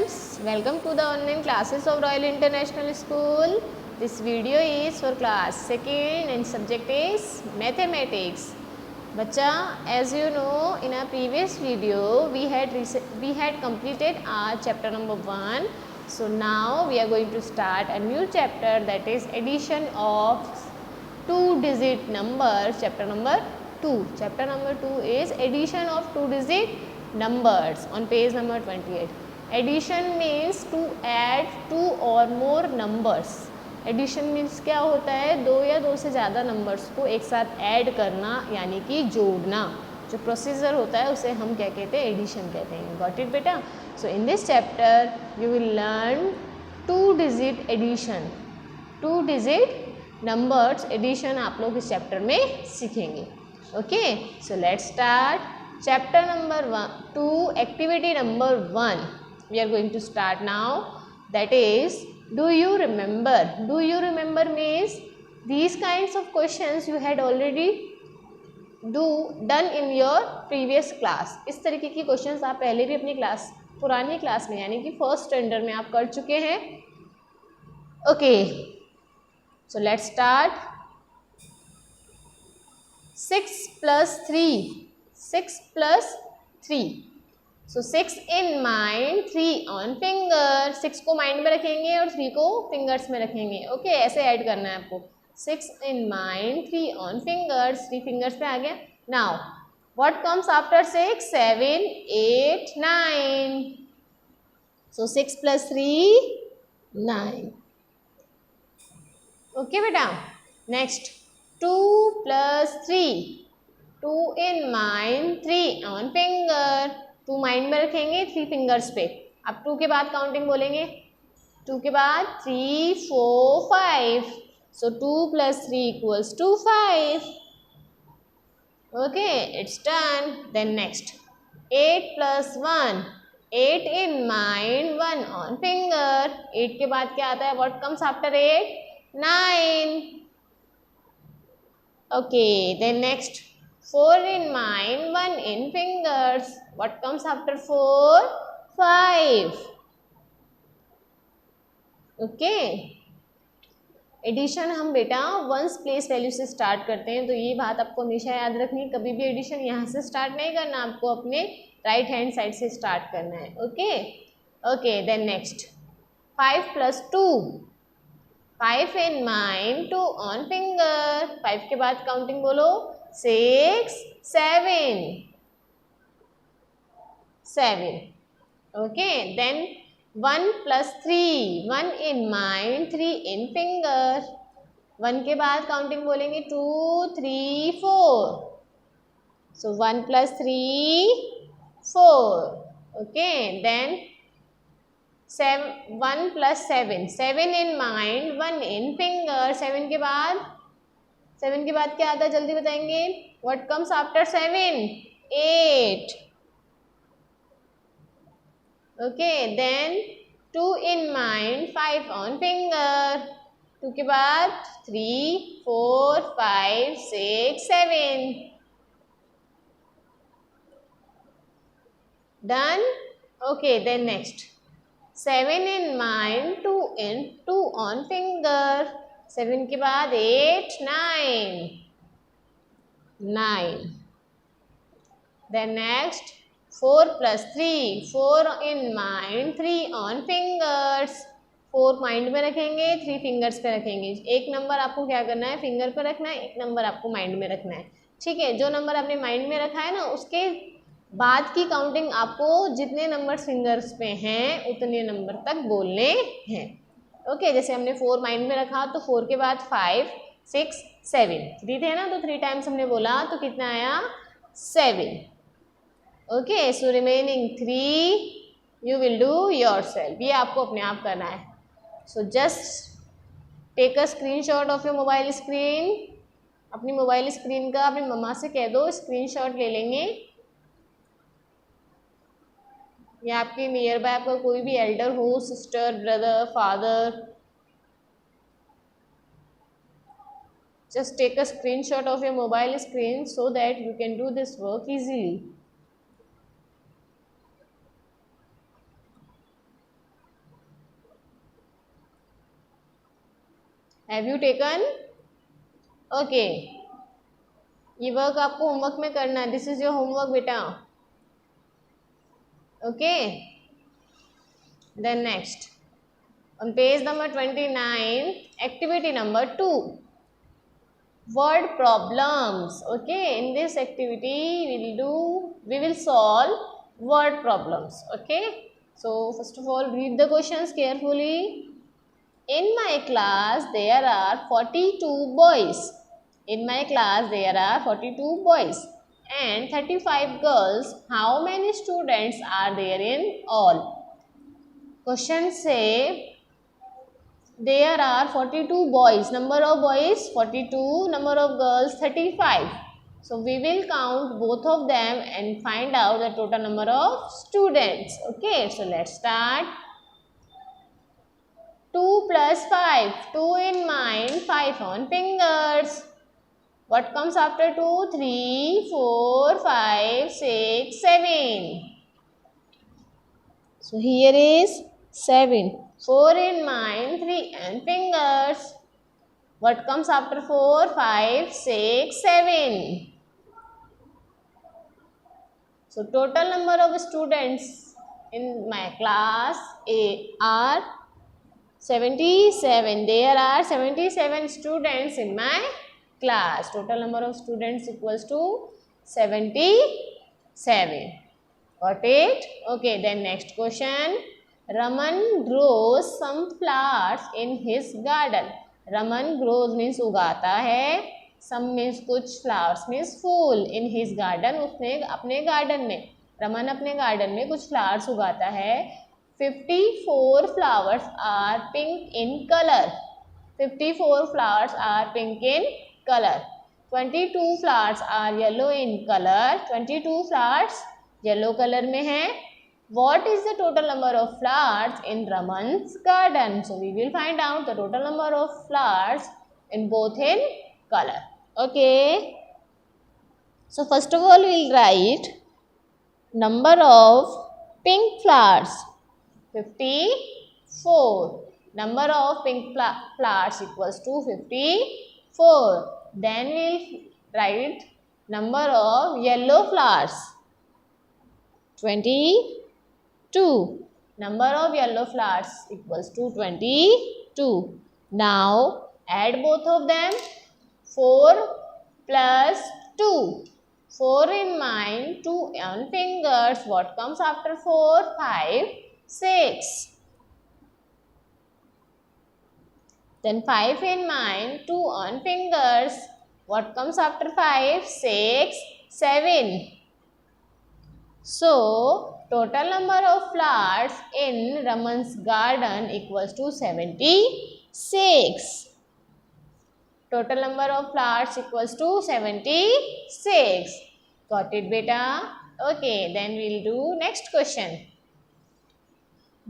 students, welcome to the online classes of Royal International School. This video is for class 2nd and subject is mathematics. Bacha, as you know, in our previous video we had completed our chapter number 1. So now we are going to start a new chapter, that is addition of 2-digit numbers, chapter number 2. Chapter number 2 is addition of 2-digit numbers on page number 28. Addition means to add 2 or more numbers. Addition means क्या होता है, 2 या 2 से ज़्यादा numbers को एक साथ add करना यानी कि जोड़ना. जो प्रोसीजर होता है उसे हम क्या कहते हैं, एडिशन कहते हैं. गॉट इट बेटा? So in this chapter you will learn 2-digit addition. 2-digit numbers addition आप लोग इस चैप्टर में सीखेंगे. Okay, so let's start chapter number 2, activity number 1. We are going to start now. That is do you remember. Do you remember means these kinds of questions you had already done in your previous class. इस तरीके की questions आप पहले भी अपनी पुरानी class में यानी कि फर्स्ट स्टैंडर्ड में आप कर चुके हैं. Okay, so let's start. 6 + 3. 6 + 3. So 6 in mind, 3 on finger. 6 को माइंड में रखेंगे और 3 को फिंगर्स में रखेंगे. ओके, ऐसे ऐड करना है आपको. 6 in mind, 3 on fingers. 3 fingers पे आ गया. Now what comes after 6? 7, 8, 9. So 6 + 3 9. Okay बेटा. Next 2 + 3. 2 in mind, 3 on finger. 2 mind में रखेंगे, 3 फिंगर्स पे. अब 2 के बाद काउंटिंग बोलेंगे. 2 के बाद 3, 4, 5. So 2 + 3 = 5. Okay, it's done. Then next 8 + 1. 8 in mind, 1 on finger. 8 के बाद क्या आता है? What comes after 8? 9. Okay, then next 4 in mind, 1 in fingers. What comes after 4? 5. Okay. Addition हम बेटा वंस प्लेस वैल्यू से स्टार्ट करते हैं, तो ये बात आपको हमेशा याद रखनी है. कभी भी एडिशन यहाँ से स्टार्ट नहीं करना, आपको अपने राइट हैंड साइड से स्टार्ट करना है. Okay okay, then next 5 + 2. 5 in mind, 2 on finger. 5 के बाद काउंटिंग बोलो. 6, 7. 7. Okay, then 1 + 3. 1 in mind, 3 in finger. 1 के बाद काउंटिंग बोलेंगे. 2, 3, 4. So 1 + 3 4. Okay, then 1 + 7. 7 in mind, 1 in finger. 7 के बाद क्या आता है, जल्दी बताएंगे. What comes after 7? 8. Okay, then 2 in mind, 5 on finger. 2 के बाद 3, 4, 5, 6, 7. Done. Okay, then next 7 in mind, 2 on finger. 7 के बाद 8, 9. 9. Then next 4 + 3. 4 in mind, 3 on fingers. 4 mind में रखेंगे, 3 फिंगर्स पे रखेंगे. एक नंबर आपको क्या करना है, फिंगर पे रखना है. एक नंबर आपको माइंड में रखना है. ठीक है, जो नंबर आपने माइंड में रखा है ना, उसके बाद की काउंटिंग आपको जितने नंबर फिंगर्स पे हैं उतने नंबर तक बोलने हैं. ओके, जैसे हमने 4 माइंड में रखा तो 4 के बाद 5, 6, 7. 3 थे ना, तो 3 टाइम्स हमने बोला तो कितना आया? 7. Okay, so remaining 3 you will do yourself. ये आपको अपने आप करना है. So just take a screenshot of your mobile screen. अपनी मोबाइल स्क्रीन का अपनी मम्मा से कह दो, स्क्रीनशॉट ले लेंगे. या आपके नियर बाय आपका कोई भी एल्डर हो, sister, brother, father, just take a screenshot of your mobile screen so that you can do this work easily. Have you taken? Okay, ये वर्क आपको होमवर्क में करना है. दिस इज योर होमवर्क बेटा. Okay, then next on page number 29, activity number 2, word problems. Okay, in this activity we will solve word problems. Okay, so first of all read the questions carefully. In my class there are 42 boys. In my class there are 42 boys and 35 girls. How many students are there in all? Question say there are 42 boys. Number of boys 42, number of girls 35. So we will count both of them and find out the total number of students. Okay, so let's start. 2 plus 5. 2 in mind, 5 on fingers. What comes after 2? 3, 4, 5, 6, 7. So here is 7. 4 in mind, 3 and fingers. What comes after 4? 5, 6, 7. So total number of students in my class are 77. There are 77 students in my class. Total number of students equals to 77. Got it? Okay, then next question. Raman grows some flowers in his garden. Raman grows means उगाता है. Some means कुछ, flowers means fool. In his garden, उसने अपने garden में, रमन अपने garden में कुछ flowers उगाता है. 54 flowers are pink in color. 54 flowers are pink in color. 22 flowers are yellow in color. 22 flowers yellow color में है. What is the total number of flowers in Raman's garden? So we will find out the total number of flowers in both in color. Okay. So first of all we will write number of pink flowers 54. Number of pink flowers equals to 54. Then we will write number of yellow flowers 22. Number of yellow flowers equals to 22. Now add both of them. 4 plus 2. 4 in mind, 2 on fingers. What comes after 4? 5, 6. Then 5 in mind, 2 on fingers. What comes after 5? 6, 7. So total number of flowers in Raman's garden equals to 76. Total number of flowers equals to 76. Got it, beta? Okay, then we'll do next question.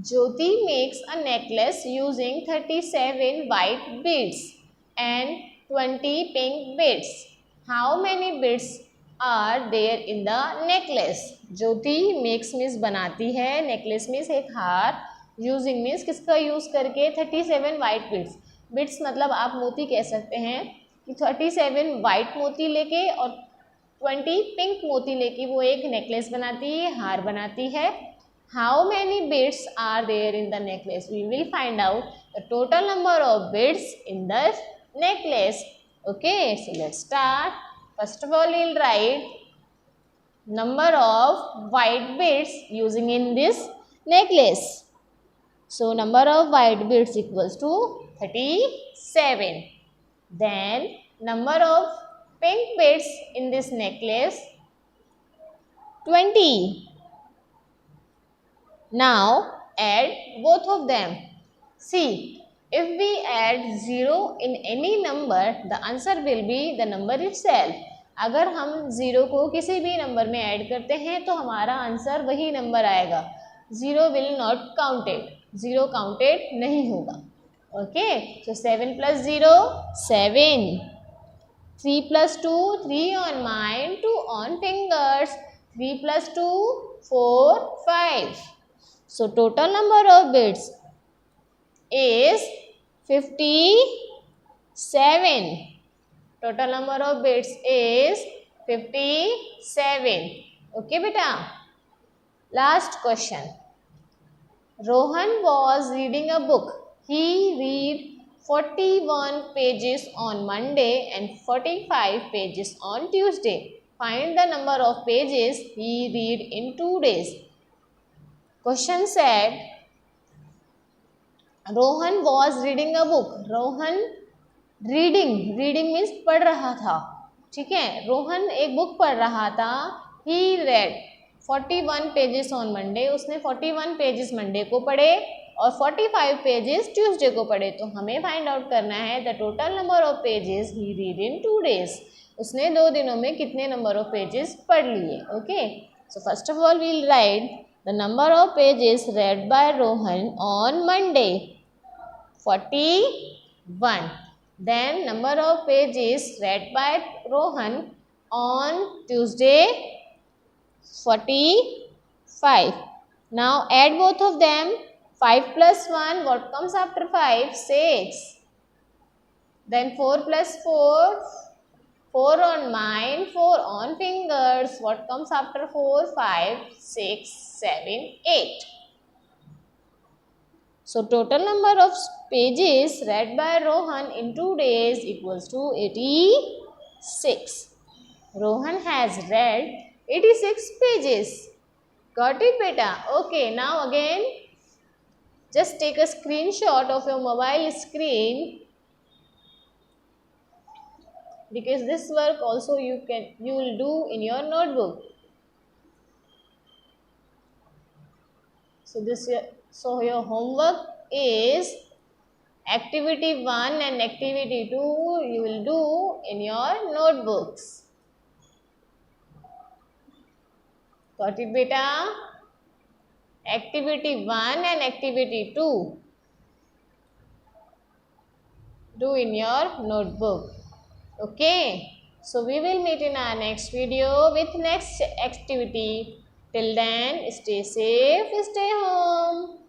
Jyoti makes a necklace using 37 white beads and 20 pink beads. How many beads are there in the necklace? Jyoti makes means बनाती है, necklace means एक हार, using means किसका use करके, 37 white beads. beads मतलब आप मोती कह सकते हैं कि 37 white मोती लेके और 20 pink मोती लेके वो एक necklace बनाती है, हार बनाती है. How many beads are there in the necklace? We will find out the total number of beads in the necklace. Okay, so let's start. First of all, we'll write number of white beads using in this necklace. So number of white beads equals to 37. Then number of pink beads in this necklace 20. Now add both of them. See, if we add 0 in any number, the answer will be the number itself. अगर हम 0 को किसी भी number में add करते हैं तो हमारा आंसर वही नंबर आएगा. 0 will not counted. 0 counted नहीं होगा. Okay, so 7 plus 0, 7. 3 plus 2, 3 on mind, 2 on fingers. 3 plus 2, 4, 5. So total number of beads is 54. 7. Total number of bits is 57. Okay, beta. Last question. Rohan was reading a book. He read 41 pages on Monday and 45 pages on Tuesday. Find the number of pages he read in 2 days. Question said, Rohan was reading a book. Rohan reading means पढ़ रहा था. ठीक है, रोहन एक book पढ़ रहा था. He read 41 pages on Monday. उसने 41 pages मंडे को पढ़े और 45 pages ट्यूसडे को पढ़े. तो हमें फाइंड आउट करना है the total number of pages he read in 2 days. उसने 2 दिनों में कितने नंबर ऑफ पेजेस पढ़ लिए. Okay, so first of all we'll write the number of pages read by Rohan on Monday, 41. Then number of pages read by Rohan on Tuesday, 45. Now add both of them. 5 plus 1, what comes after 5? 6. Then 4 plus 4, 4 on mind, 4 on fingers. What comes after 4? 5, 6, 7, 8. So total number of pages read by Rohan in 2 days equals to 86. Rohan has read 86 pages. Got it, beta? Okay, now again just take a screenshot of your mobile screen, because this work also you will do in your notebook. So your homework is activity 1 and activity 2 you will do in your notebooks. Got it, beta? Activity 1 and activity 2 do in your notebook. Okay, so we will meet in our next video with next activity. Till then, stay safe, stay home.